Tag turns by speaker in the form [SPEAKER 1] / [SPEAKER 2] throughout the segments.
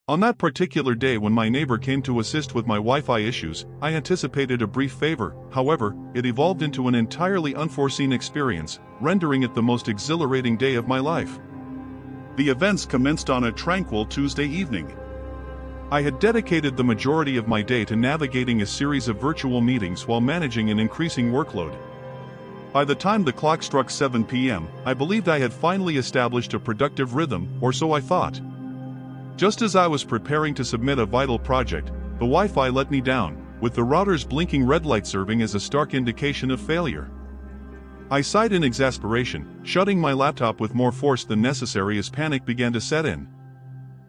[SPEAKER 1] On that particular day when my neighbor came to assist with my Wi-Fi issues, I anticipated a brief favor. However, it evolved into an entirely unforeseen experience, rendering it the most exhilarating day of my life. The events commenced on a tranquil Tuesday evening. I had dedicated the majority of my day to navigating a series of virtual meetings while managing an increasing workload. By the time the clock struck 7 p.m., I believed I had finally established a productive rhythm, or so I thought. Just as I was preparing to submit a vital project, the Wi-Fi let me down, with the router's blinking red light serving as a stark indication of failure. I sighed in exasperation, shutting my laptop with more force than necessary as panic began to set in.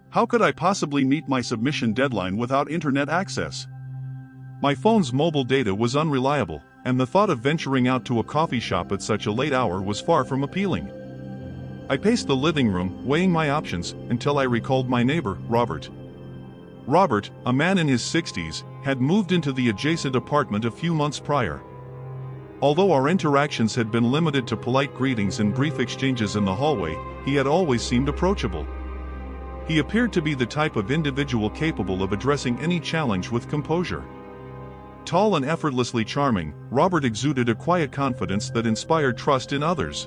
[SPEAKER 1] How could I possibly meet my submission deadline without internet access? My phone's mobile data was unreliable, and the thought of venturing out to a coffee shop at such a late hour was far from appealing. I paced the living room, weighing my options, until I recalled my neighbor, Robert. Robert, a man in his 60s, had moved into the adjacent apartment a few months prior. Although our interactions had been limited to polite greetings and brief exchanges in the hallway, he had always seemed approachable. He appeared to be the type of individual capable of addressing any challenge with composure. Tall and effortlessly charming, Robert exuded a quiet confidence that inspired trust in others.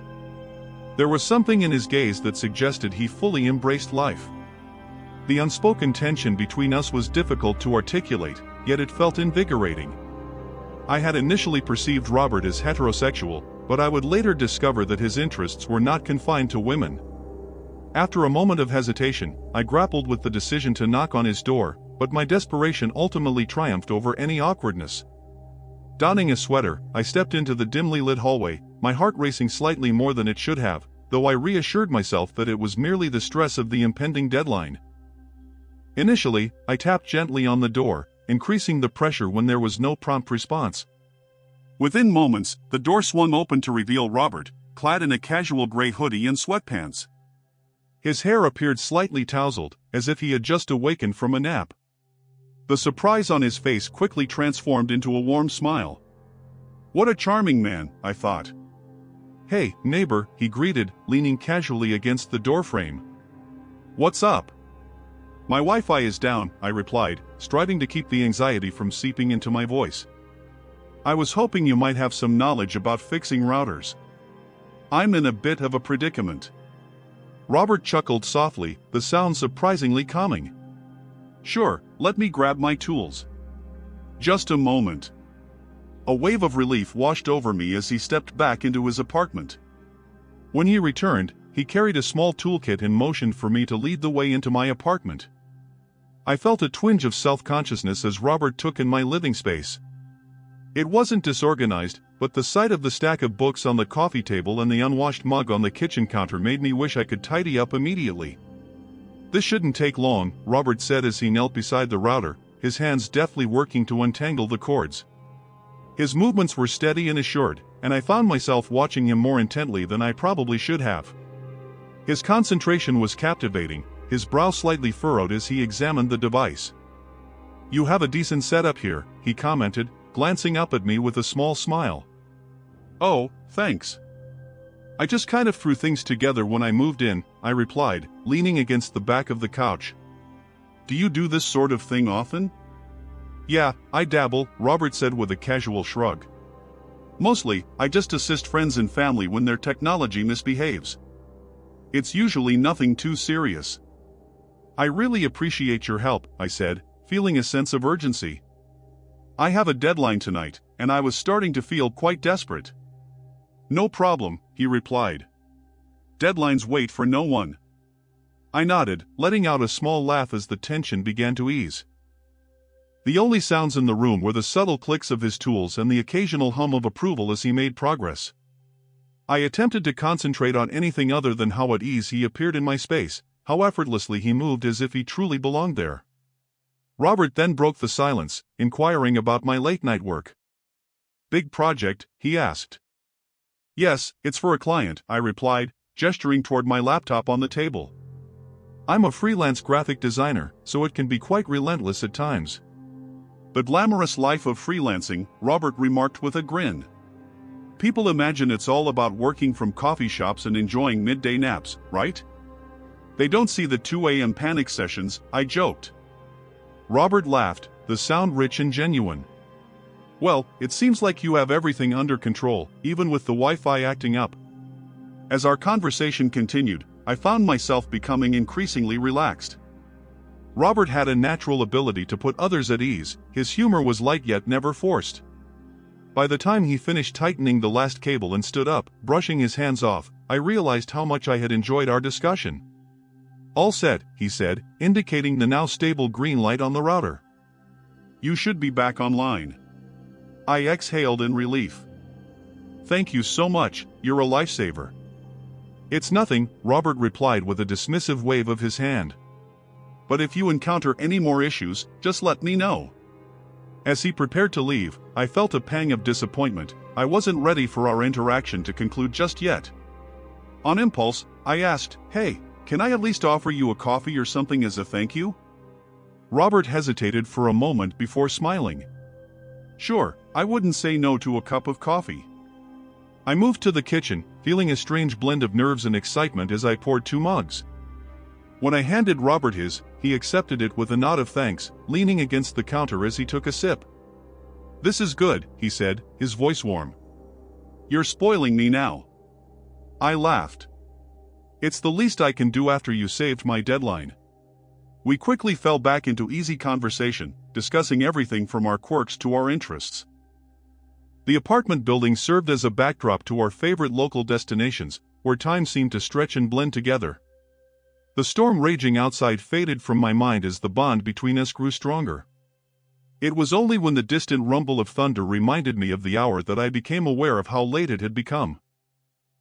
[SPEAKER 1] There was something in his gaze that suggested he fully embraced life. The unspoken tension between us was difficult to articulate, yet it felt invigorating. I had initially perceived Robert as heterosexual, but I would later discover that his interests were not confined to women. After a moment of hesitation, I grappled with the decision to knock on his door, but my desperation ultimately triumphed over any awkwardness. Donning a sweater, I stepped into the dimly lit hallway, my heart racing slightly more than it should have, though I reassured myself that it was merely the stress of the impending deadline. Initially, I tapped gently on the door, increasing the pressure when there was no prompt response. Within moments, the door swung open to reveal Robert, clad in a casual gray hoodie and sweatpants. His hair appeared slightly tousled, as if he had just awakened from a nap. The surprise on his face quickly transformed into a warm smile. What a charming man, I thought. Hey, neighbor, he greeted, leaning casually against the doorframe. What's up? My Wi-Fi is down, I replied, striving to keep the anxiety from seeping into my voice. I was hoping you might have some knowledge about fixing routers. I'm in a bit of a predicament. Robert chuckled softly, the sound surprisingly calming. Sure, let me grab my tools. Just a moment. A wave of relief washed over me as he stepped back into his apartment. When he returned, he carried a small toolkit and motioned for me to lead the way into my apartment. I felt a twinge of self-consciousness as Robert took in my living space. It wasn't disorganized, but the sight of the stack of books on the coffee table and the unwashed mug on the kitchen counter made me wish I could tidy up immediately. This shouldn't take long, Robert said as he knelt beside the router, his hands deftly working to untangle the cords. His movements were steady and assured, and I found myself watching him more intently than I probably should have. His concentration was captivating, his brow slightly furrowed as he examined the device. You have a decent setup here, he commented, glancing up at me with a small smile. Oh, thanks. I just kind of threw things together when I moved in, I replied, leaning against the back of the couch. Do you do this sort of thing often? Yeah, I dabble, Robert said with a casual shrug. Mostly, I just assist friends and family when their technology misbehaves. It's usually nothing too serious. I really appreciate your help, I said, feeling a sense of urgency. I have a deadline tonight, and I was starting to feel quite desperate. No problem, he replied. Deadlines wait for no one. I nodded, letting out a small laugh as the tension began to ease. The only sounds in the room were the subtle clicks of his tools and the occasional hum of approval as he made progress. I attempted to concentrate on anything other than how at ease he appeared in my space, how effortlessly he moved as if he truly belonged there. Robert then broke the silence, inquiring about my late-night work. Big project, he asked. Yes, it's for a client, I replied, gesturing toward my laptop on the table. I'm a freelance graphic designer, so it can be quite relentless at times. The glamorous life of freelancing, Robert remarked with a grin. People imagine it's all about working from coffee shops and enjoying midday naps, right? They don't see the 2 a.m. panic sessions, I joked. Robert laughed, the sound rich and genuine. Well, it seems like you have everything under control, even with the Wi-Fi acting up. As our conversation continued, I found myself becoming increasingly relaxed. Robert had a natural ability to put others at ease, his humor was light yet never forced. By the time he finished tightening the last cable and stood up, brushing his hands off, I realized how much I had enjoyed our discussion. All set, he said, indicating the now stable green light on the router. You should be back online. I exhaled in relief. Thank you so much, you're a lifesaver. It's nothing, Robert replied with a dismissive wave of his hand. But if you encounter any more issues, just let me know. As he prepared to leave, I felt a pang of disappointment. I wasn't ready for our interaction to conclude just yet. On impulse, I asked, "Hey, can I at least offer you a coffee or something as a thank you?" Robert hesitated for a moment before smiling. Sure, I wouldn't say no to a cup of coffee. I moved to the kitchen, feeling a strange blend of nerves and excitement as I poured 2 mugs. When I handed Robert his, he accepted it with a nod of thanks, leaning against the counter as he took a sip. This is good, he said, his voice warm. You're spoiling me now. I laughed. It's the least I can do after you saved my deadline. We quickly fell back into easy conversation, discussing everything from our quirks to our interests. The apartment building served as a backdrop to our favorite local destinations, where time seemed to stretch and blend together. The storm raging outside faded from my mind as the bond between us grew stronger. It was only when the distant rumble of thunder reminded me of the hour that I became aware of how late it had become.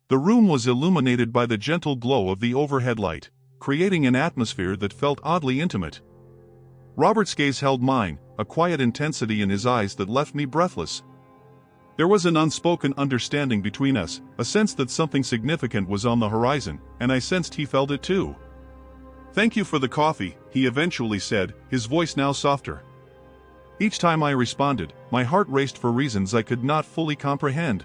[SPEAKER 1] The room was illuminated by the gentle glow of the overhead light, creating an atmosphere that felt oddly intimate. Robert's gaze held mine, a quiet intensity in his eyes that left me breathless. There was an unspoken understanding between us, a sense that something significant was on the horizon, and I sensed he felt it too. Thank you for the coffee, he eventually said, his voice now softer. Each time I responded, my heart raced for reasons I could not fully comprehend.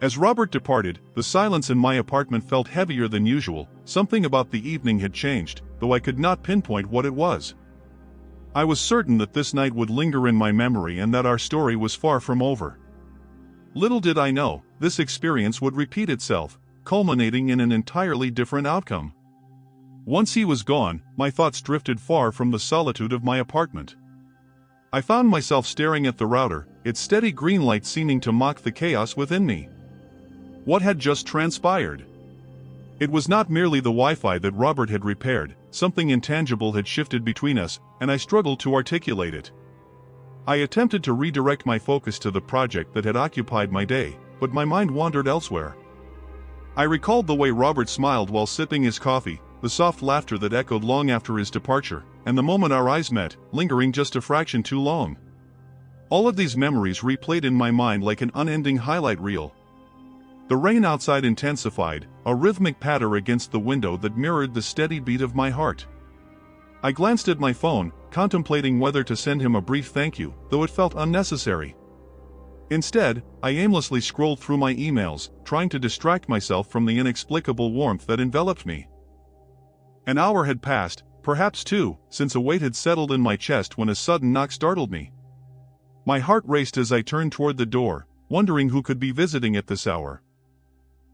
[SPEAKER 1] As Robert departed, the silence in my apartment felt heavier than usual. Something about the evening had changed, though I could not pinpoint what it was. I was certain that this night would linger in my memory and that our story was far from over. Little did I know, this experience would repeat itself, culminating in an entirely different outcome. Once he was gone, my thoughts drifted far from the solitude of my apartment. I found myself staring at the router, its steady green light seeming to mock the chaos within me. What had just transpired? It was not merely the Wi-Fi that Robert had repaired, something intangible had shifted between us, and I struggled to articulate it. I attempted to redirect my focus to the project that had occupied my day, but my mind wandered elsewhere. I recalled the way Robert smiled while sipping his coffee, the soft laughter that echoed long after his departure, and the moment our eyes met, lingering just a fraction too long. All of these memories replayed in my mind like an unending highlight reel. The rain outside intensified, a rhythmic patter against the window that mirrored the steady beat of my heart. I glanced at my phone, contemplating whether to send him a brief thank you, though it felt unnecessary. Instead, I aimlessly scrolled through my emails, trying to distract myself from the inexplicable warmth that enveloped me. An hour had passed, perhaps 2, since a weight had settled in my chest when a sudden knock startled me. My heart raced as I turned toward the door, wondering who could be visiting at this hour.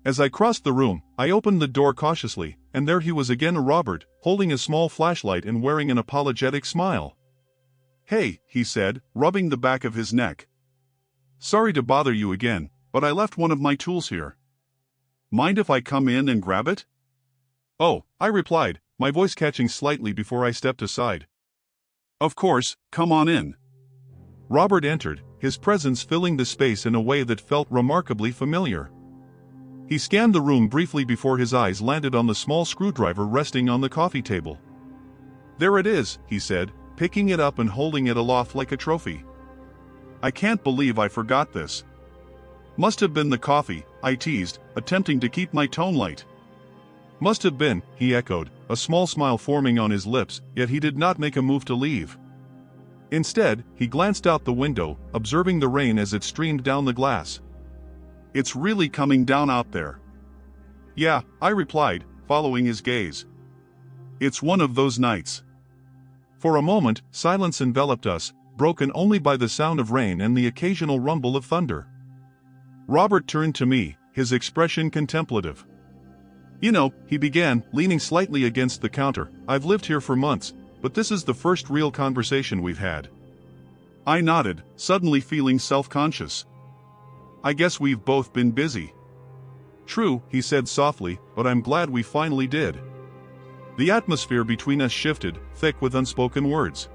[SPEAKER 1] As I crossed the room, I opened the door cautiously, and there he was again, Robert, holding a small flashlight and wearing an apologetic smile. Hey, he said, rubbing the back of his neck. Sorry to bother you again, but I left one of my tools here. Mind if I come in and grab it? Oh, I replied, my voice catching slightly before I stepped aside. Of course, come on in. Robert entered, his presence filling the space in a way that felt remarkably familiar. He scanned the room briefly before his eyes landed on the small screwdriver resting on the coffee table. There it is, he said, picking it up and holding it aloft like a trophy. I can't believe I forgot this. Must have been the coffee, I teased, attempting to keep my tone light. Must have been, he echoed, a small smile forming on his lips, yet he did not make a move to leave. Instead, he glanced out the window, observing the rain as it streamed down the glass. It's really coming down out there. Yeah, I replied, following his gaze. It's one of those nights. For a moment, silence enveloped us, broken only by the sound of rain and the occasional rumble of thunder. Robert turned to me, his expression contemplative. "You know," he began, leaning slightly against the counter, "I've lived here for months, but this is the first real conversation we've had." I nodded, suddenly feeling self-conscious. "I guess we've both been busy." "True," he said softly, "but I'm glad we finally did." The atmosphere between us shifted, thick with unspoken words.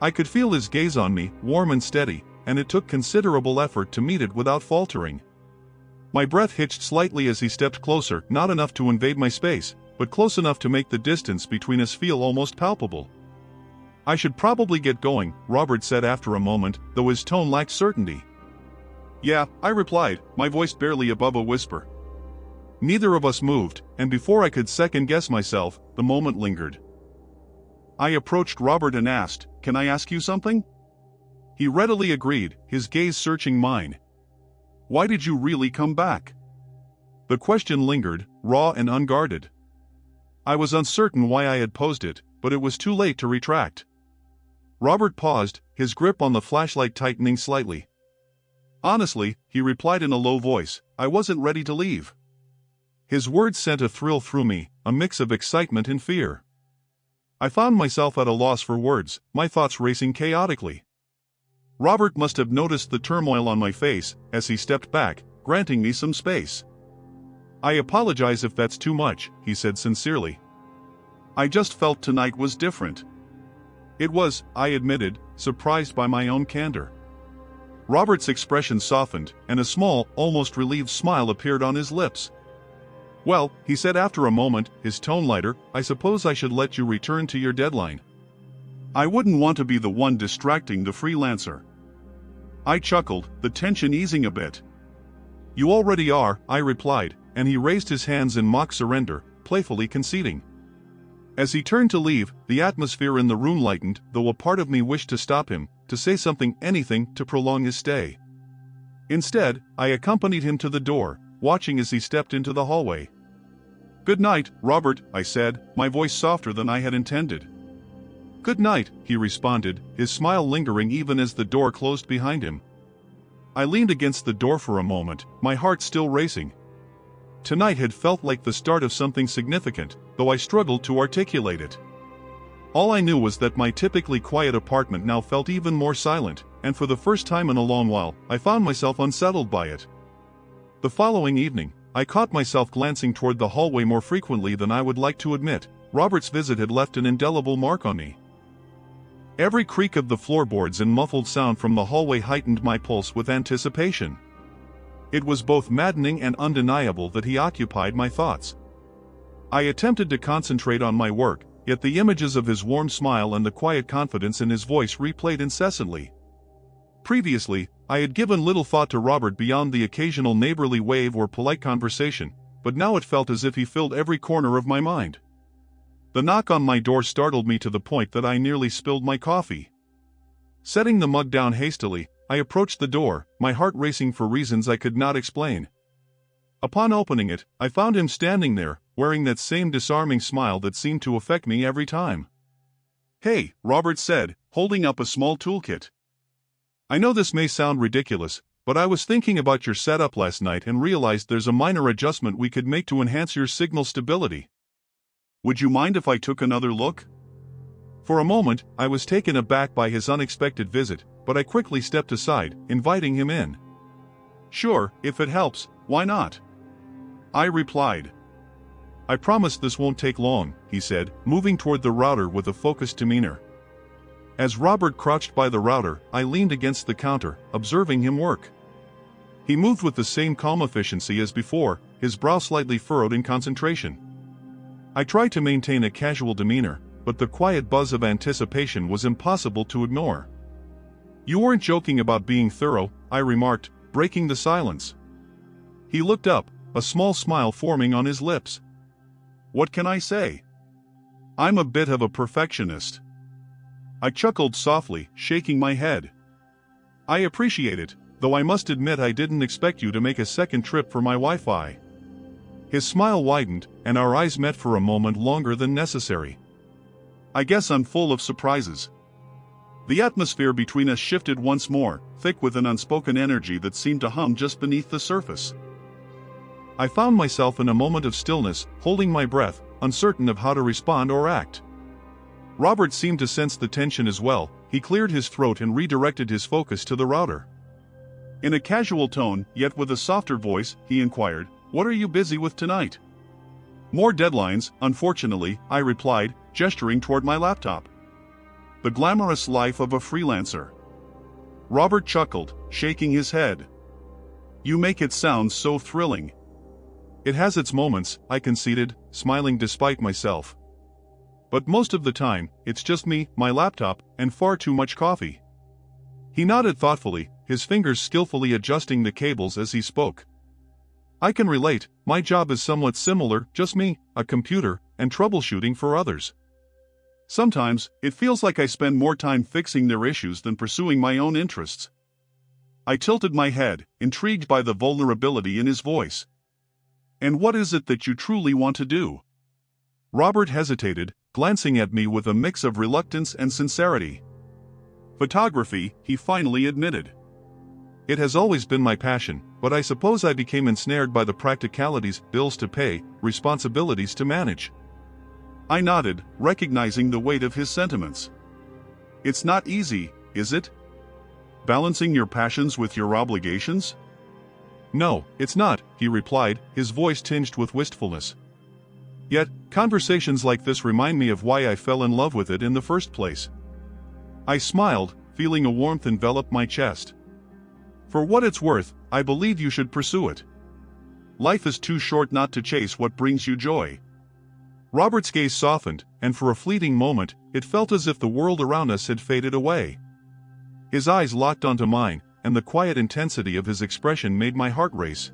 [SPEAKER 1] I could feel his gaze on me, warm and steady, and it took considerable effort to meet it without faltering. My breath hitched slightly as he stepped closer, not enough to invade my space, but close enough to make the distance between us feel almost palpable. "I should probably get going," Robert said after a moment, though his tone lacked certainty. "Yeah," I replied, my voice barely above a whisper. Neither of us moved, and before I could second-guess myself, the moment lingered. I approached Robert and asked, "Can I ask you something?" He readily agreed, his gaze searching mine. "Why did you really come back?" The question lingered, raw and unguarded. I was uncertain why I had posed it, but it was too late to retract. Robert paused, his grip on the flashlight tightening slightly. "Honestly," he replied in a low voice, "I wasn't ready to leave." His words sent a thrill through me, a mix of excitement and fear. I found myself at a loss for words, my thoughts racing chaotically. Robert must have noticed the turmoil on my face, as he stepped back, granting me some space. "I apologize if that's too much," he said sincerely. "I just felt tonight was different." It was, I admitted, surprised by my own candor. Robert's expression softened, and a small, almost relieved smile appeared on his lips. "Well," he said after a moment, his tone lighter, "I suppose I should let you return to your deadline. I wouldn't want to be the one distracting the freelancer." I chuckled, the tension easing a bit. "You already are," I replied, and he raised his hands in mock surrender, playfully conceding. As he turned to leave, the atmosphere in the room lightened, though a part of me wished to stop him, to say something, anything, to prolong his stay. Instead, I accompanied him to the door, watching as he stepped into the hallway. "Good night, Robert," I said, my voice softer than I had intended. "Good night," he responded, his smile lingering even as the door closed behind him. I leaned against the door for a moment, my heart still racing. Tonight had felt like the start of something significant, though I struggled to articulate it. All I knew was that my typically quiet apartment now felt even more silent, and for the first time in a long while, I found myself unsettled by it. The following evening, I caught myself glancing toward the hallway more frequently than I would like to admit. Robert's visit had left an indelible mark on me. Every creak of the floorboards and muffled sound from the hallway heightened my pulse with anticipation. It was both maddening and undeniable that he occupied my thoughts. I attempted to concentrate on my work, yet the images of his warm smile and the quiet confidence in his voice replayed incessantly. Previously, I had given little thought to Robert beyond the occasional neighborly wave or polite conversation, but now it felt as if he filled every corner of my mind. The knock on my door startled me to the point that I nearly spilled my coffee. Setting the mug down hastily, I approached the door, my heart racing for reasons I could not explain. Upon opening it, I found him standing there, wearing that same disarming smile that seemed to affect me every time. "Hey," Robert said, holding up a small toolkit. "I know this may sound ridiculous, but I was thinking about your setup last night and realized there's a minor adjustment we could make to enhance your signal stability. Would you mind if I took another look?" For a moment, I was taken aback by his unexpected visit, but I quickly stepped aside, inviting him in. "Sure, if it helps, why not?" I replied. "I promise this won't take long," he said, moving toward the router with a focused demeanor. As Robert crouched by the router, I leaned against the counter, observing him work. He moved with the same calm efficiency as before, his brow slightly furrowed in concentration. I tried to maintain a casual demeanor, but the quiet buzz of anticipation was impossible to ignore. "You weren't joking about being thorough," I remarked, breaking the silence. He looked up, a small smile forming on his lips. "What can I say? I'm a bit of a perfectionist." I chuckled softly, shaking my head. "I appreciate it, though I must admit I didn't expect you to make a second trip for my Wi-Fi." His smile widened, and our eyes met for a moment longer than necessary. I guess I'm full of surprises. The atmosphere between us shifted once more, thick with an unspoken energy that seemed to hum just beneath the surface. I found myself in a moment of stillness, holding my breath, uncertain of how to respond or act. Robert seemed to sense the tension as well. He cleared his throat and redirected his focus to the router. In a casual tone, yet with a softer voice, he inquired, "What are you busy with tonight?" "More deadlines, unfortunately," I replied, gesturing toward my laptop. The glamorous life of a freelancer. Robert chuckled, shaking his head. "You make it sound so thrilling." "It has its moments," I conceded, smiling despite myself. "But most of the time, it's just me, my laptop, and far too much coffee." He nodded thoughtfully, his fingers skillfully adjusting the cables as he spoke. "I can relate. My job is somewhat similar, just me, a computer, and troubleshooting for others. Sometimes, it feels like I spend more time fixing their issues than pursuing my own interests." I tilted my head, intrigued by the vulnerability in his voice. "And what is it that you truly want to do?" Robert hesitated, glancing at me with a mix of reluctance and sincerity. "Photography," he finally admitted. "It has always been my passion, but I suppose I became ensnared by the practicalities, bills to pay, responsibilities to manage." I nodded, recognizing the weight of his sentiments. "It's not easy, is it? Balancing your passions with your obligations?" "No, it's not," he replied, his voice tinged with wistfulness. "Yet, conversations like this remind me of why I fell in love with it in the first place." I smiled, feeling a warmth envelop my chest. "For what it's worth, I believe you should pursue it. Life is too short not to chase what brings you joy." Robert's gaze softened, and for a fleeting moment, it felt as if the world around us had faded away. His eyes locked onto mine, and the quiet intensity of his expression made my heart race.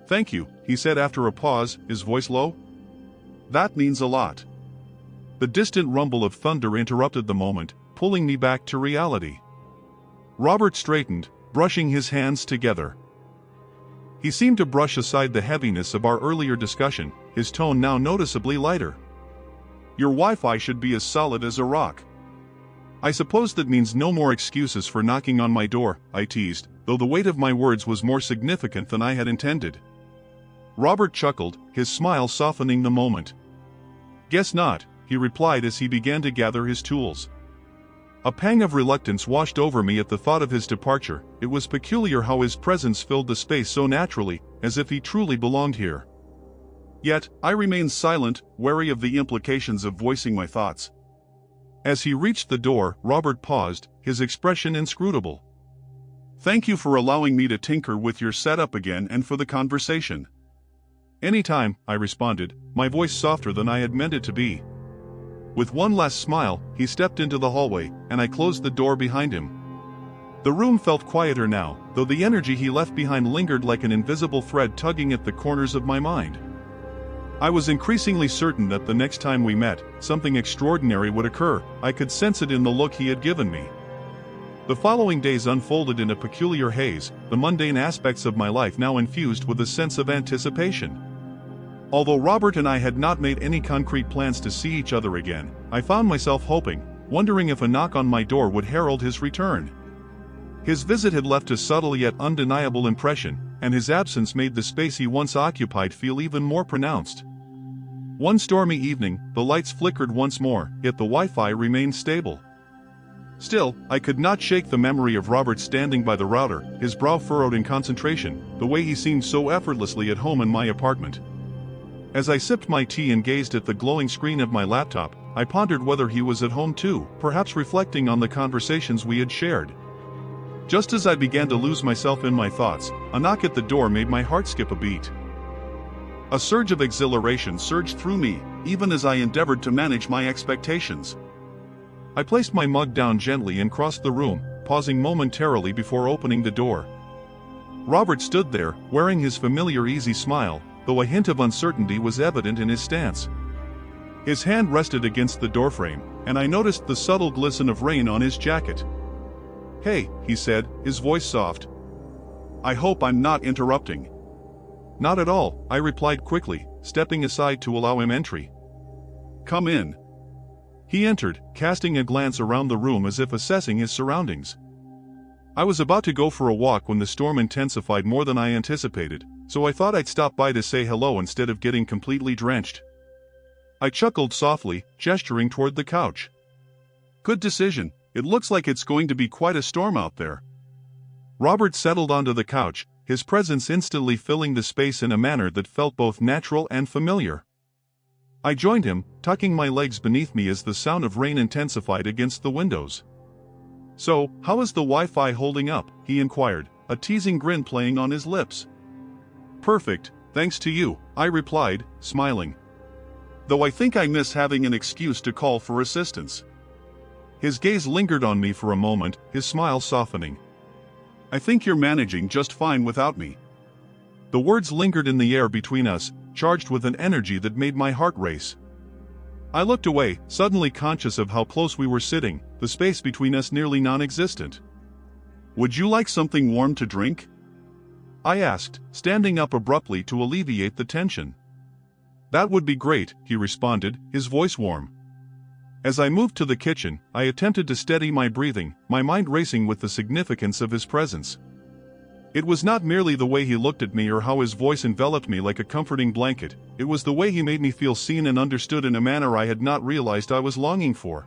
[SPEAKER 1] "Thank you," he said after a pause, his voice low. "That means a lot." The distant rumble of thunder interrupted the moment, pulling me back to reality. Robert straightened, brushing his hands together. He seemed to brush aside the heaviness of our earlier discussion, his tone now noticeably lighter. "Your Wi-Fi should be as solid as a rock." "I suppose that means no more excuses for knocking on my door," I teased, though the weight of my words was more significant than I had intended. Robert chuckled, his smile softening the moment. "Guess not," he replied as he began to gather his tools. A pang of reluctance washed over me at the thought of his departure. It was peculiar how his presence filled the space so naturally, as if he truly belonged here. Yet, I remained silent, wary of the implications of voicing my thoughts. As he reached the door, Robert paused, his expression inscrutable. "Thank you for allowing me to tinker with your setup again and for the conversation." "Anytime," I responded, my voice softer than I had meant it to be. With one last smile, he stepped into the hallway, and I closed the door behind him. The room felt quieter now, though the energy he left behind lingered like an invisible thread tugging at the corners of my mind. I was increasingly certain that the next time we met, something extraordinary would occur. I could sense it in the look he had given me. The following days unfolded in a peculiar haze, the mundane aspects of my life now infused with a sense of anticipation. Although Robert and I had not made any concrete plans to see each other again, I found myself hoping, wondering if a knock on my door would herald his return. His visit had left a subtle yet undeniable impression, and his absence made the space he once occupied feel even more pronounced. One stormy evening, the lights flickered once more, yet the Wi-Fi remained stable. Still, I could not shake the memory of Robert standing by the router, his brow furrowed in concentration, the way he seemed so effortlessly at home in my apartment. As I sipped my tea and gazed at the glowing screen of my laptop, I pondered whether he was at home too, perhaps reflecting on the conversations we had shared. Just as I began to lose myself in my thoughts, a knock at the door made my heart skip a beat. A surge of exhilaration surged through me, even as I endeavored to manage my expectations. I placed my mug down gently and crossed the room, pausing momentarily before opening the door. Robert stood there, wearing his familiar easy smile, though a hint of uncertainty was evident in his stance. His hand rested against the doorframe, and I noticed the subtle glisten of rain on his jacket. "Hey," he said, his voice soft. "I hope I'm not interrupting." Not at all, I replied quickly, stepping aside to allow him entry. Come in. He entered, casting a glance around the room as if assessing his surroundings. I was about to go for a walk when the storm intensified more than I anticipated, so I thought I'd stop by to say hello instead of getting completely drenched. I chuckled softly, gesturing toward the couch. Good decision, it looks like it's going to be quite a storm out there. Robert settled onto the couch, his presence instantly filling the space in a manner that felt both natural and familiar. I joined him, tucking my legs beneath me as the sound of rain intensified against the windows. So, how is the Wi-Fi holding up? He inquired, a teasing grin playing on his lips. Perfect, thanks to you, I replied, smiling. Though I think I miss having an excuse to call for assistance. His gaze lingered on me for a moment, his smile softening. I think you're managing just fine without me. The words lingered in the air between us, charged with an energy that made my heart race. I looked away, suddenly conscious of how close we were sitting, the space between us nearly non-existent. Would you like something warm to drink? I asked, standing up abruptly to alleviate the tension. That would be great, he responded, his voice warm. As I moved to the kitchen, I attempted to steady my breathing, my mind racing with the significance of his presence. It was not merely the way he looked at me or how his voice enveloped me like a comforting blanket, it was the way he made me feel seen and understood in a manner I had not realized I was longing for.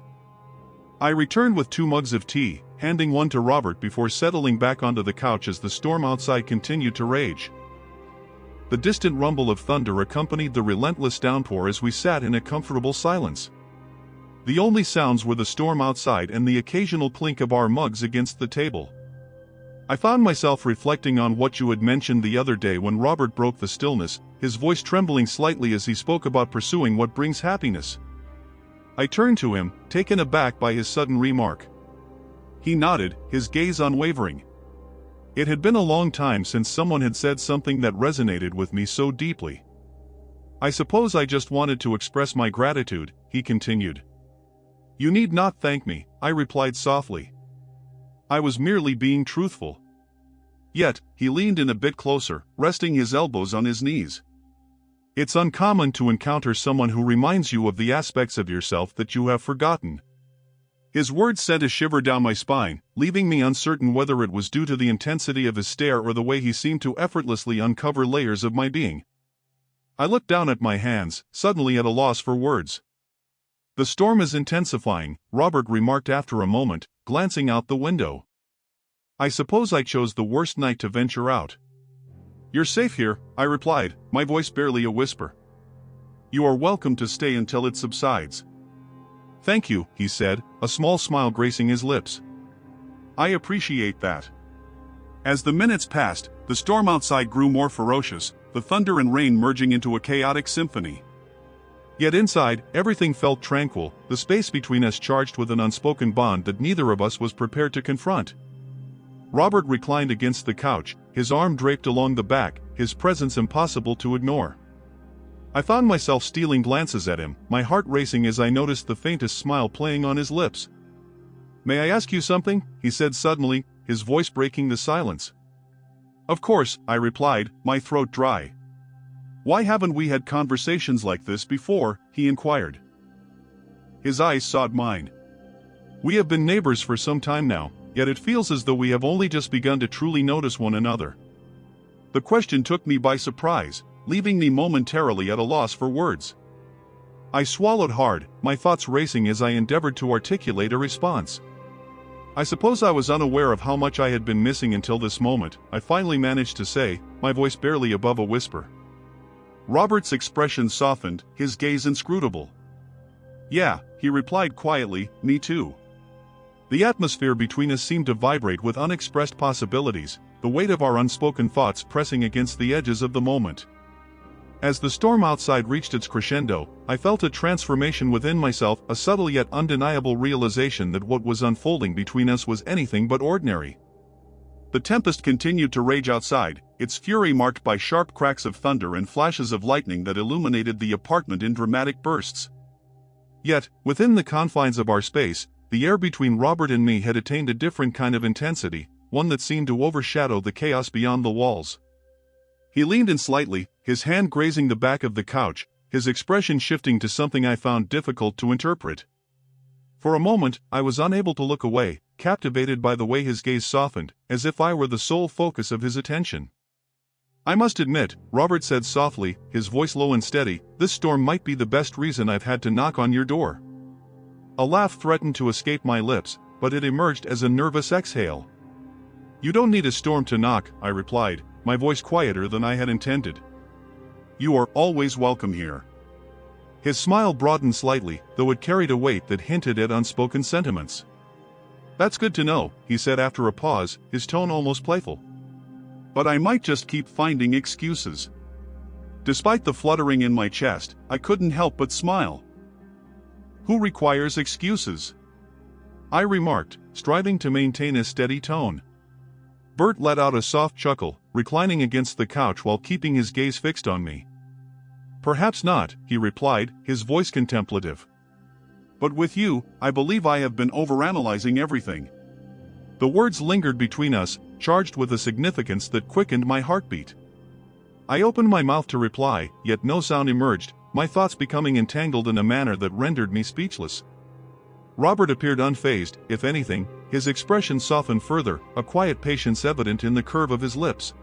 [SPEAKER 1] I returned with 2 mugs of tea, handing one to Robert before settling back onto the couch as the storm outside continued to rage. The distant rumble of thunder accompanied the relentless downpour as we sat in a comfortable silence. The only sounds were the storm outside and the occasional clink of our mugs against the table. I found myself reflecting on what you had mentioned the other day when Robert broke the stillness, his voice trembling slightly as he spoke about pursuing what brings happiness. I turned to him, taken aback by his sudden remark. He nodded, his gaze unwavering. It had been a long time since someone had said something that resonated with me so deeply. I suppose I just wanted to express my gratitude, he continued. You need not thank me, I replied softly. I was merely being truthful. Yet, he leaned in a bit closer, resting his elbows on his knees. It's uncommon to encounter someone who reminds you of the aspects of yourself that you have forgotten. His words sent a shiver down my spine, leaving me uncertain whether it was due to the intensity of his stare or the way he seemed to effortlessly uncover layers of my being. I looked down at my hands, suddenly at a loss for words. The storm is intensifying, Robert remarked after a moment, glancing out the window. I suppose I chose the worst night to venture out. You're safe here, I replied, my voice barely a whisper. You are welcome to stay until it subsides. Thank you, he said, a small smile gracing his lips. I appreciate that. As the minutes passed, the storm outside grew more ferocious, the thunder and rain merging into a chaotic symphony. Yet inside, everything felt tranquil, the space between us charged with an unspoken bond that neither of us was prepared to confront. Robert reclined against the couch, his arm draped along the back, his presence impossible to ignore. I found myself stealing glances at him, my heart racing as I noticed the faintest smile playing on his lips. May I ask you something? He said suddenly, his voice breaking the silence. Of course, I replied, my throat dry. Why haven't we had conversations like this before? He inquired. His eyes sought mine. We have been neighbors for some time now, yet it feels as though we have only just begun to truly notice one another. The question took me by surprise, leaving me momentarily at a loss for words. I swallowed hard, my thoughts racing as I endeavored to articulate a response. I suppose I was unaware of how much I had been missing until this moment, I finally managed to say, my voice barely above a whisper. Robert's expression softened, his gaze inscrutable. Yeah, he replied quietly, me too. The atmosphere between us seemed to vibrate with unexpressed possibilities, the weight of our unspoken thoughts pressing against the edges of the moment. As the storm outside reached its crescendo, I felt a transformation within myself, a subtle yet undeniable realization that what was unfolding between us was anything but ordinary. The tempest continued to rage outside, its fury marked by sharp cracks of thunder and flashes of lightning that illuminated the apartment in dramatic bursts. Yet, within the confines of our space, the air between Robert and me had attained a different kind of intensity, one that seemed to overshadow the chaos beyond the walls. He leaned in slightly, his hand grazing the back of the couch, his expression shifting to something I found difficult to interpret. For a moment, I was unable to look away, captivated by the way his gaze softened, as if I were the sole focus of his attention. "I must admit," Robert said softly, his voice low and steady, "this storm might be the best reason I've had to knock on your door." A laugh threatened to escape my lips, but it emerged as a nervous exhale. "You don't need a storm to knock," I replied, my voice quieter than I had intended. "You are always welcome here." His smile broadened slightly, though it carried a weight that hinted at unspoken sentiments. "That's good to know," he said after a pause, his tone almost playful. "But I might just keep finding excuses." Despite the fluttering in my chest, I couldn't help but smile. "Who requires excuses?" I remarked, striving to maintain a steady tone. Bert let out a soft chuckle, reclining against the couch while keeping his gaze fixed on me. "Perhaps not," he replied, his voice contemplative. "But with you, I believe I have been overanalyzing everything." The words lingered between us, charged with a significance that quickened my heartbeat. I opened my mouth to reply, yet no sound emerged, my thoughts becoming entangled in a manner that rendered me speechless. Robert appeared unfazed, if anything, his expression softened further, a quiet patience evident in the curve of his lips.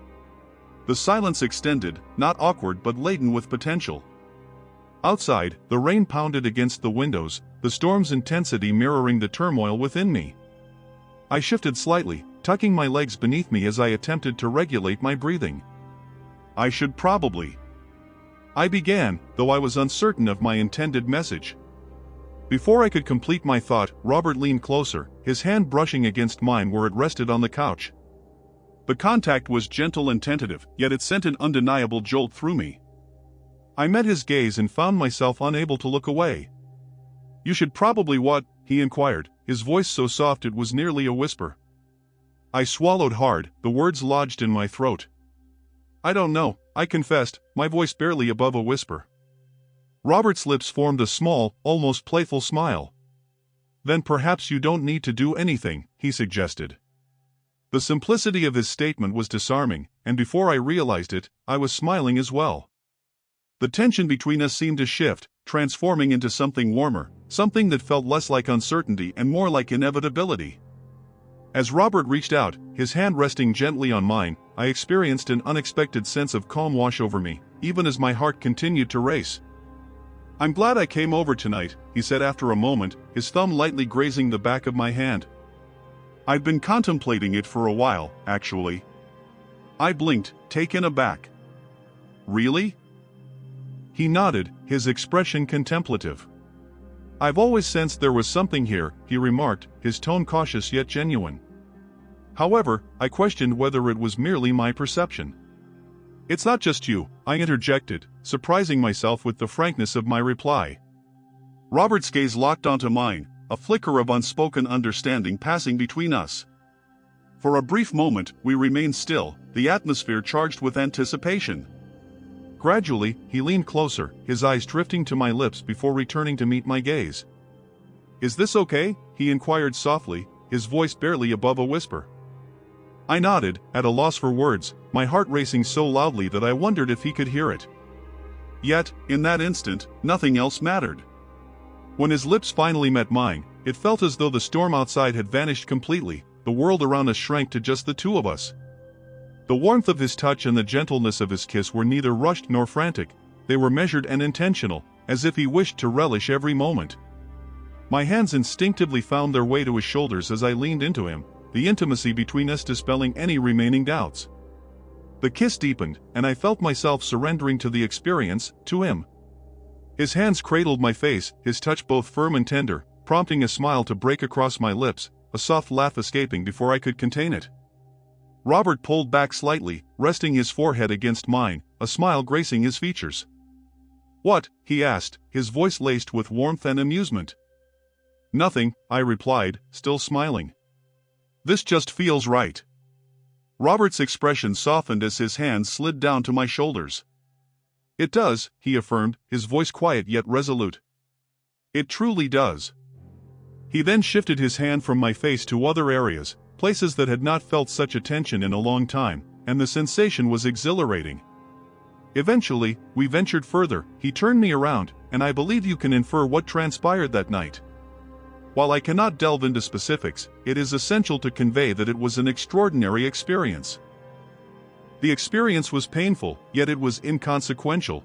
[SPEAKER 1] The silence extended, not awkward but laden with potential. Outside, the rain pounded against the windows, the storm's intensity mirroring the turmoil within me. I shifted slightly, tucking my legs beneath me as I attempted to regulate my breathing. "I should probably..." I began, though I was uncertain of my intended message. Before I could complete my thought, Robert leaned closer, his hand brushing against mine where it rested on the couch. The contact was gentle and tentative, yet it sent an undeniable jolt through me. I met his gaze and found myself unable to look away. "You should probably what?" he inquired, his voice so soft it was nearly a whisper. I swallowed hard, the words lodged in my throat. "I don't know," I confessed, my voice barely above a whisper. Robert's lips formed a small, almost playful smile. "Then perhaps you don't need to do anything," he suggested. The simplicity of his statement was disarming, and before I realized it, I was smiling as well. The tension between us seemed to shift, transforming into something warmer, something that felt less like uncertainty and more like inevitability. As Robert reached out, his hand resting gently on mine, I experienced an unexpected sense of calm wash over me, even as my heart continued to race. "I'm glad I came over tonight," he said after a moment, his thumb lightly grazing the back of my hand. "I've been contemplating it for a while, actually." I blinked, taken aback. "Really?" He nodded, his expression contemplative. "I've always sensed there was something here," he remarked, his tone cautious yet genuine. However, I questioned whether it was merely my perception. "It's not just you," I interjected, surprising myself with the frankness of my reply. Robert's gaze locked onto mine, a flicker of unspoken understanding passing between us. For a brief moment, we remained still, the atmosphere charged with anticipation. Gradually, he leaned closer, his eyes drifting to my lips before returning to meet my gaze. "Is this okay?" he inquired softly, his voice barely above a whisper. I nodded, at a loss for words, my heart racing so loudly that I wondered if he could hear it. Yet, in that instant, nothing else mattered. When his lips finally met mine, it felt as though the storm outside had vanished completely, the world around us shrank to just the two of us. The warmth of his touch and the gentleness of his kiss were neither rushed nor frantic, they were measured and intentional, as if he wished to relish every moment. My hands instinctively found their way to his shoulders as I leaned into him, the intimacy between us dispelling any remaining doubts. The kiss deepened, and I felt myself surrendering to the experience, to him. His hands cradled my face, his touch both firm and tender, prompting a smile to break across my lips, a soft laugh escaping before I could contain it. Robert pulled back slightly, resting his forehead against mine, a smile gracing his features. "What?" he asked, his voice laced with warmth and amusement. "Nothing," I replied, still smiling. "This just feels right." Robert's expression softened as his hands slid down to my shoulders. "It does," he affirmed, his voice quiet yet resolute. "It truly does." He then shifted his hand from my face to other areas, places that had not felt such attention in a long time, and the sensation was exhilarating. Eventually, we ventured further. He turned me around, and I believe you can infer what transpired that night. While I cannot delve into specifics, it is essential to convey that it was an extraordinary experience. The experience was painful, yet it was inconsequential.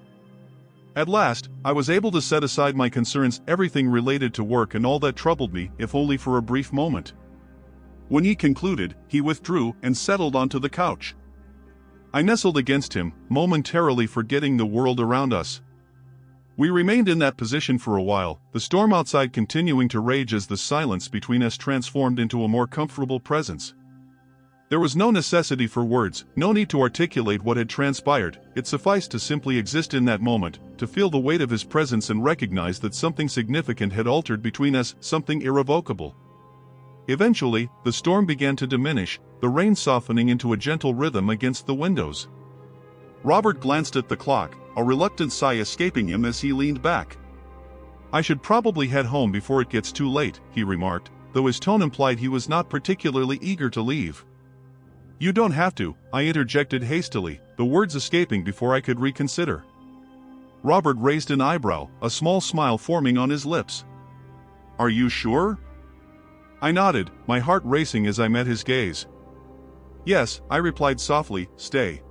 [SPEAKER 1] At last, I was able to set aside my concerns, everything related to work and all that troubled me, if only for a brief moment. When he concluded, he withdrew and settled onto the couch. I nestled against him, momentarily forgetting the world around us. We remained in that position for a while, the storm outside continuing to rage as the silence between us transformed into a more comfortable presence. There was no necessity for words, no need to articulate what had transpired. It sufficed to simply exist in that moment, to feel the weight of his presence and recognize that something significant had altered between us, something irrevocable. Eventually, the storm began to diminish, the rain softening into a gentle rhythm against the windows. Robert glanced at the clock, a reluctant sigh escaping him as he leaned back. "I should probably head home before it gets too late," he remarked, though his tone implied he was not particularly eager to leave. "You don't have to," I interjected hastily, the words escaping before I could reconsider. Robert raised an eyebrow, a small smile forming on his lips. "Are you sure?" I nodded, my heart racing as I met his gaze. "Yes," I replied softly, "stay."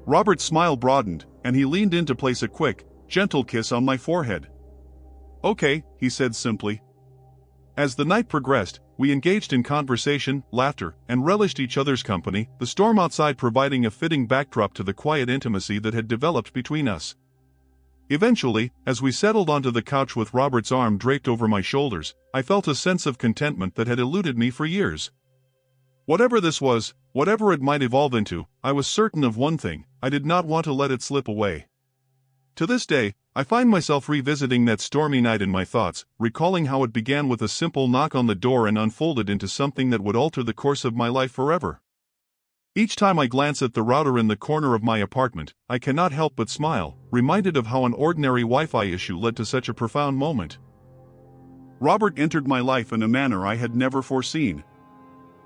[SPEAKER 1] Robert's smile broadened, and he leaned in to place a quick, gentle kiss on my forehead. "Okay," he said simply. As the night progressed, we engaged in conversation, laughter, and relished each other's company, the storm outside providing a fitting backdrop to the quiet intimacy that had developed between us. Eventually, as we settled onto the couch with Robert's arm draped over my shoulders, I felt a sense of contentment that had eluded me for years. Whatever this was, whatever it might evolve into, I was certain of one thing: I did not want to let it slip away. To this day, I find myself revisiting that stormy night in my thoughts, recalling how it began with a simple knock on the door and unfolded into something that would alter the course of my life forever. Each time I glance at the router in the corner of my apartment, I cannot help but smile, reminded of how an ordinary Wi-Fi issue led to such a profound moment. Robert entered my life in a manner I had never foreseen.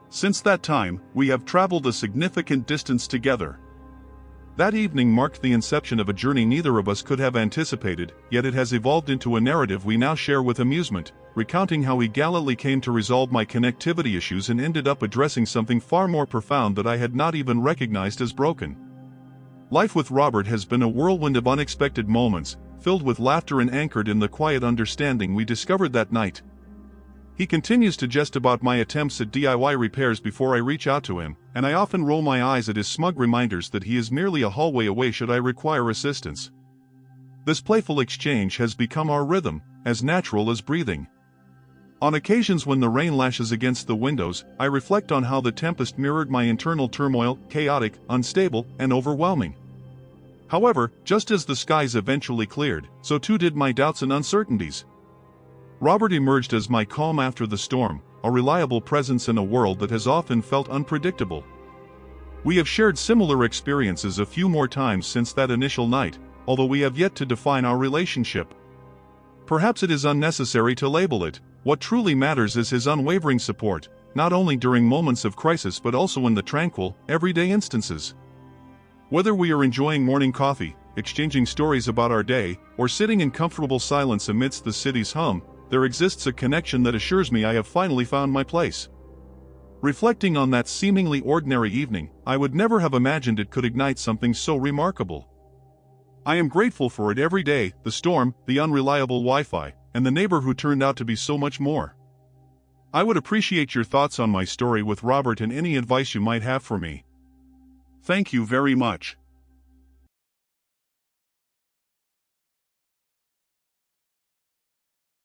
[SPEAKER 1] Since that time, we have traveled a significant distance together. That evening marked the inception of a journey neither of us could have anticipated, yet it has evolved into a narrative we now share with amusement, recounting how he gallantly came to resolve my connectivity issues and ended up addressing something far more profound that I had not even recognized as broken. Life with Robert has been a whirlwind of unexpected moments, filled with laughter and anchored in the quiet understanding we discovered that night. He continues to jest about my attempts at DIY repairs before I reach out to him, and I often roll my eyes at his smug reminders that he is merely a hallway away should I require assistance. This playful exchange has become our rhythm, as natural as breathing. On occasions when the rain lashes against the windows, I reflect on how the tempest mirrored my internal turmoil, chaotic, unstable, and overwhelming. However, just as the skies eventually cleared, so too did my doubts and uncertainties. Robert emerged as my calm after the storm, a reliable presence in a world that has often felt unpredictable. We have shared similar experiences a few more times since that initial night, although we have yet to define our relationship. Perhaps it is unnecessary to label it. What truly matters is his unwavering support, not only during moments of crisis but also in the tranquil, everyday instances. Whether we are enjoying morning coffee, exchanging stories about our day, or sitting in comfortable silence amidst the city's hum, there exists a connection that assures me I have finally found my place. Reflecting on that seemingly ordinary evening, I would never have imagined it could ignite something so remarkable. I am grateful for it every day: the storm, the unreliable Wi-Fi, and the neighbor who turned out to be so much more. I would appreciate your thoughts on my story with Robert and any advice you might have for me. Thank you very much.